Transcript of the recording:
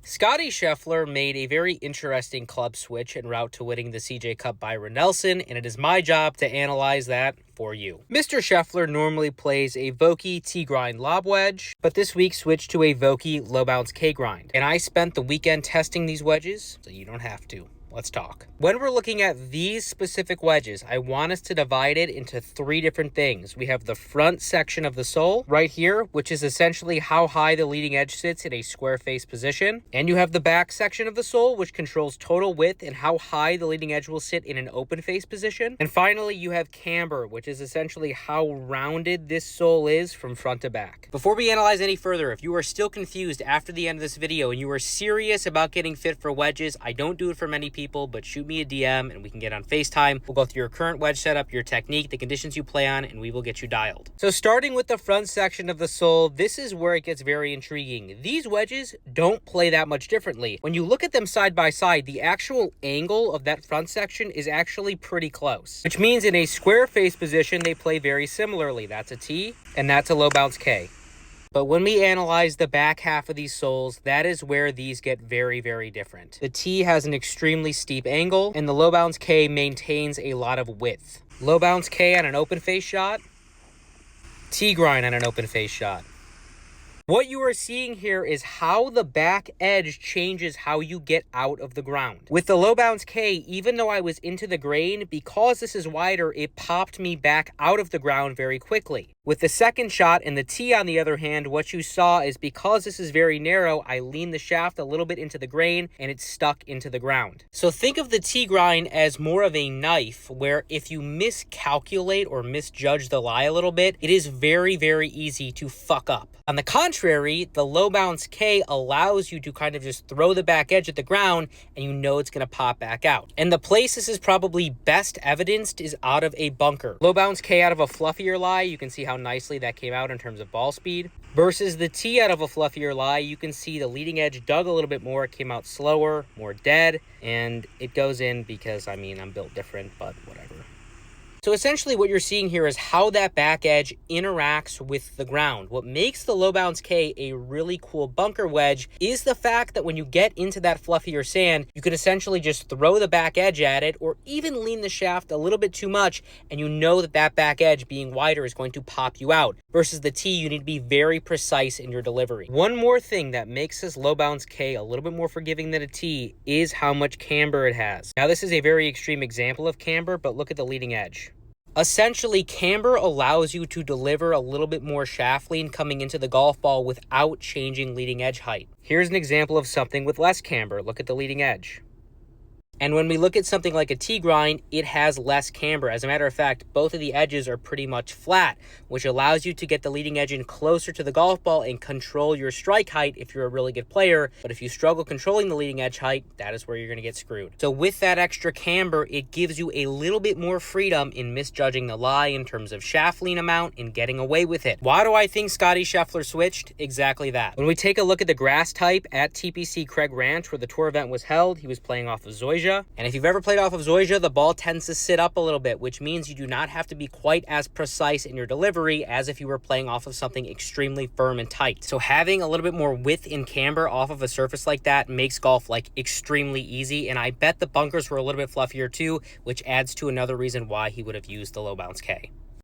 Scottie Scheffler made a very interesting club switch en route to winning the CJ Cup Byron Nelson, and it is my job to analyze that for you. Mr. Scheffler normally plays a Vokey T-grind lob wedge, but this week switched to a Vokey low bounce K-grind. And I spent the weekend testing these wedges, so you don't have to. Let's talk. When we're looking at these specific wedges, I want us to divide it into three different things. We have the front section of the sole right here, which is essentially how high the leading edge sits in a square face position. And you have the back section of the sole, which controls total width and how high the leading edge will sit in an open face position. And finally, you have camber, which is essentially how rounded this sole is from front to back. Before we analyze any further, if you are still confused after the end of this video and you are serious about getting fit for wedges, I don't do it for many people, but shoot me a DM and we can get on FaceTime. We'll go through your current wedge setup, your technique, the conditions you play on, and we will get you dialed. So starting with the front section of the sole, this is where it gets very intriguing. These wedges don't play that much differently. When you look at them side by side, the actual angle of that front section is actually pretty close, which means in a square face position, they play very similarly. That's a T and that's a low bounce K. But when we analyze the back half of these soles, that is where these get very, very different. The T has an extremely steep angle, and the low bounce K maintains a lot of width. Low bounce K on an open face shot, T grind on an open face shot. What you are seeing here is how the back edge changes how you get out of the ground. With the low bounce K, even though I was into the grain, because this is wider, it popped me back out of the ground very quickly. With the second shot and the T on the other hand, what you saw is because this is very narrow, I leaned the shaft a little bit into the grain and it stuck into the ground. So think of the T grind as more of a knife where if you miscalculate or misjudge the lie a little bit, it is very, very easy to fuck up. On the contrary, the low bounce K allows you to kind of just throw the back edge at the ground and you know it's going to pop back out. And the place this is probably best evidenced is out of a bunker. Low bounce K out of a fluffier lie, you can see how nicely that came out in terms of ball speed. Versus the T out of a fluffier lie, you can see the leading edge dug a little bit more, it came out slower, more dead, and it goes in because, I mean, I'm built different, but whatever. So essentially what you're seeing here is how that back edge interacts with the ground. What makes the low bounce K a really cool bunker wedge is the fact that when you get into that fluffier sand, you can essentially just throw the back edge at it or even lean the shaft a little bit too much and you know that that back edge being wider is going to pop you out. Versus the T, you need to be very precise in your delivery. One more thing that makes this low bounce K a little bit more forgiving than a T is how much camber it has. Now this is a very extreme example of camber, but look at the leading edge. Essentially, camber allows you to deliver a little bit more shaft lean coming into the golf ball without changing leading edge height. Here's an example of something with less camber. Look at the leading edge. And when we look at something like a T-grind, it has less camber. As a matter of fact, both of the edges are pretty much flat, which allows you to get the leading edge in closer to the golf ball and control your strike height if you're a really good player. But if you struggle controlling the leading edge height, that is where you're going to get screwed. So with that extra camber, it gives you a little bit more freedom in misjudging the lie in terms of shaft lean amount and getting away with it. Why do I think Scottie Scheffler switched? Exactly that. When we take a look at the grass type at TPC Craig Ranch, where the tour event was held, he was playing off of Zoysia. And if you've ever played off of Zoysia, the ball tends to sit up a little bit, which means you do not have to be quite as precise in your delivery as if you were playing off of something extremely firm and tight. So having a little bit more width in camber off of a surface like that makes golf like extremely easy. And I bet the bunkers were a little bit fluffier too, which adds to another reason why he would have used the low bounce K.